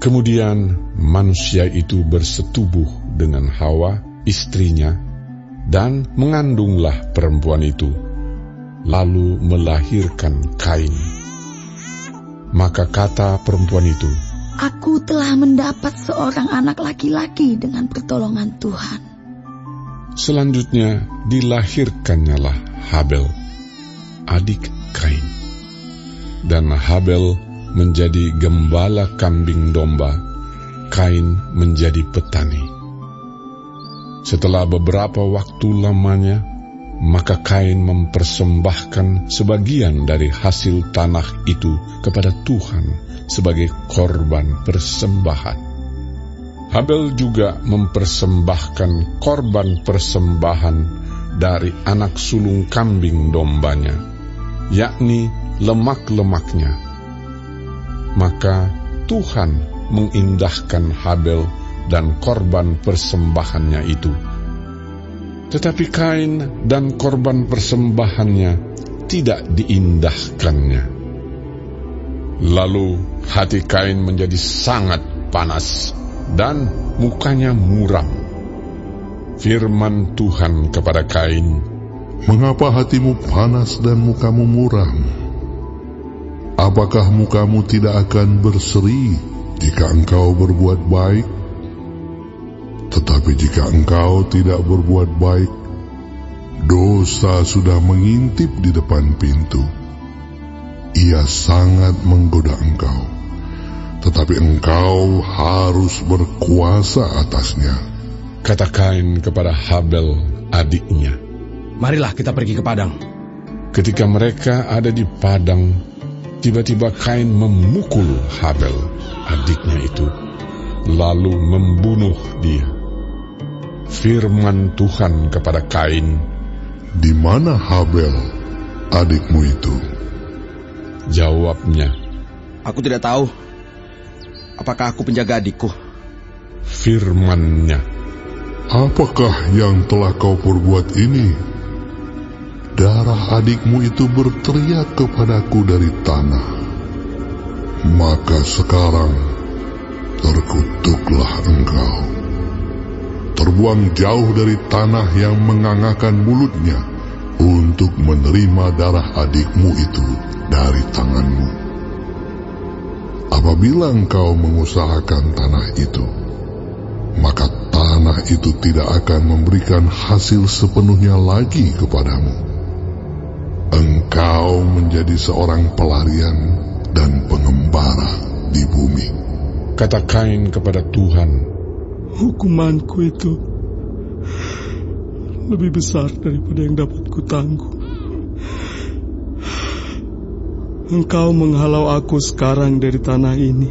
Kemudian manusia itu bersetubuh dengan Hawa, istrinya, dan mengandunglah perempuan itu, lalu melahirkan Kain. Maka kata perempuan itu, "Aku telah mendapat seorang anak laki-laki dengan pertolongan Tuhan." Selanjutnya dilahirkannyalah Habel, adik Kain. Dan Habel menjadi gembala kambing domba, Kain menjadi petani. Setelah beberapa waktu lamanya, maka Kain mempersembahkan sebagian dari hasil tanah itu kepada Tuhan sebagai korban persembahan. Habel juga mempersembahkan korban persembahan dari anak sulung kambing dombanya, yakni lemak-lemaknya. Maka Tuhan mengindahkan Habel dan korban persembahannya itu. Tetapi Kain dan korban persembahannya tidak diindahkannya. Lalu hati Kain menjadi sangat panas dan mukanya muram. Firman Tuhan kepada Kain, "Mengapa hatimu panas dan mukamu muram? Apakah mukamu tidak akan berseri jika engkau berbuat baik? Tetapi jika engkau tidak berbuat baik, dosa sudah mengintip di depan pintu. Ia sangat menggoda engkau, tetapi engkau harus berkuasa atasnya." Kata Kain kepada Habel adiknya, "Marilah kita pergi ke padang." Ketika mereka ada di padang, tiba-tiba Kain memukul Habel adiknya itu, lalu membunuh dia. Firman Tuhan kepada Kain, "Di mana Habel, adikmu itu?" Jawabnya, "Aku tidak tahu. Apakah aku penjaga adikku?" Firman-Nya, "Apakah yang telah kau perbuat ini? Darah adikmu itu berteriak kepadaku dari tanah. Maka sekarang terkutuklah engkau. Terbuang jauh dari tanah yang mengangakan mulutnya untuk menerima darah adikmu itu dari tanganmu. Apabila engkau mengusahakan tanah itu, maka tanah itu tidak akan memberikan hasil sepenuhnya lagi kepadamu. Engkau menjadi seorang pelarian dan pengembara di bumi." kata Kain kepada Tuhan, "Hukumanku itu lebih besar daripada yang dapat kutanggung. Engkau menghalau aku sekarang dari tanah ini,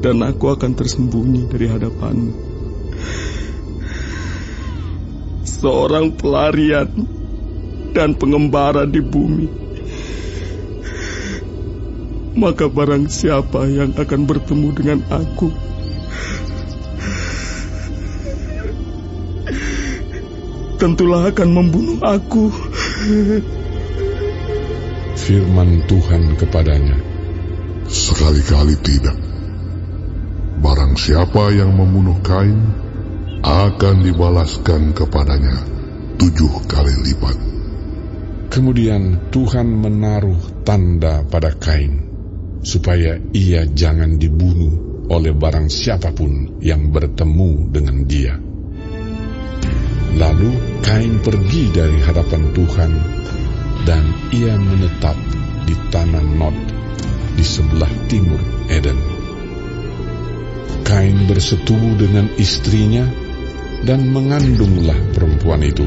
dan aku akan tersembunyi dari hadapanmu. Seorang pelarian dan pengembara di bumi. Maka barang siapa yang akan bertemu dengan aku, tentulah akan membunuh aku." Firman Tuhan kepadanya, "Sekali-kali tidak. Barang siapa yang membunuh Kain, akan dibalaskan kepadanya 7 kali lipat." Kemudian Tuhan menaruh tanda pada Kain, supaya ia jangan dibunuh oleh barang siapapun yang bertemu dengan dia. Lalu Kain pergi dari hadapan Tuhan, dan ia menetap di tanah Nod, di sebelah timur Eden. Kain bersetubuh dengan istrinya, dan mengandunglah perempuan itu,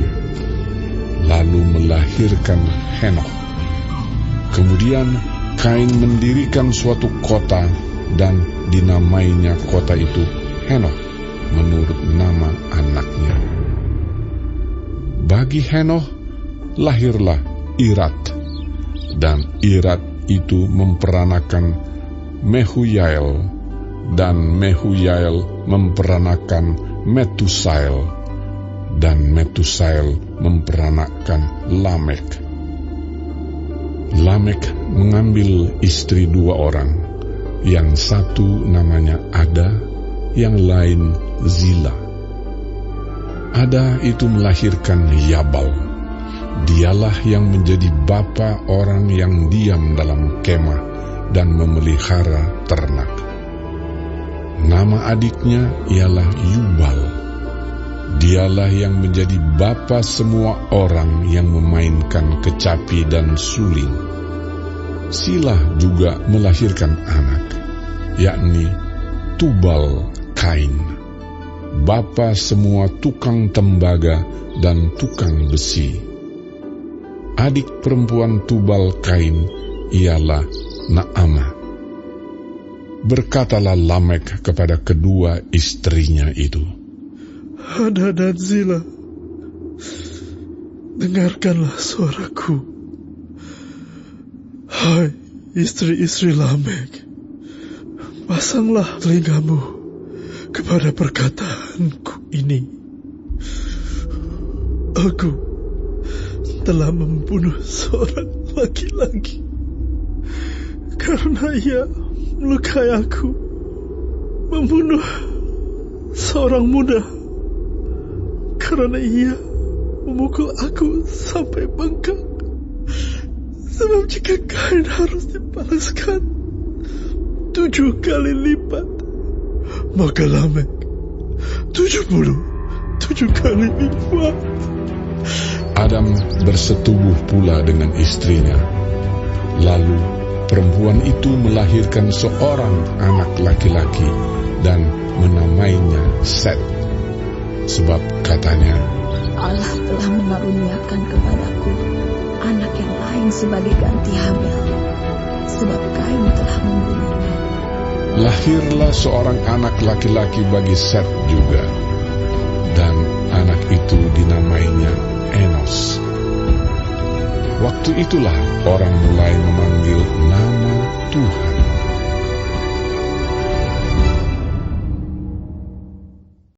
lalu melahirkan Henokh. Kemudian Kain mendirikan suatu kota, dan dinamainya kota itu Henokh menurut nama anaknya. Bagi Henokh lahirlah Irat, dan Irat itu memperanakan Mehujael, dan Mehujael memperanakan Metusael, dan Metusael memperanakan Lamek. Lamek mengambil istri 2 orang, Yang satu namanya Ada, yang lain Zila. Ada itu melahirkan Yabal. Dialah yang menjadi bapa orang yang diam dalam kemah dan memelihara ternak. Nama adiknya ialah Yubal. Dialah yang menjadi bapa semua orang yang memainkan kecapi dan suling. Silah juga melahirkan anak, yakni Tubal Kain, bapa semua tukang tembaga dan tukang besi. Adik perempuan Tubal Kain ialah Naamah. Berkatalah Lamek kepada kedua istrinya itu, Ada dan Zila, dengarkanlah suaraku. Hai istri-istri Lamek, pasanglah telingamu kepada perkataanku ini. Aku telah membunuh seorang laki-laki karena ia melukai aku, membunuh seorang muda karena ia memukul aku sampai bengkak. Sebab jika Kain harus dibalaskan 7 kali lipat, maka Lamek 77 kali lipat. Adam bersetubuh pula dengan istrinya. Lalu perempuan itu melahirkan seorang anak laki-laki dan menamainya Set. Sebab katanya, Allah telah mengaruniakan kepadaku anak yang lain sebagai ganti Habel, sebab Kain telah membunuhnya. lahirlah seorang anak laki-laki bagi Set juga, dan anak itu dinamainya Enos. Waktu itulah orang mulai memanggil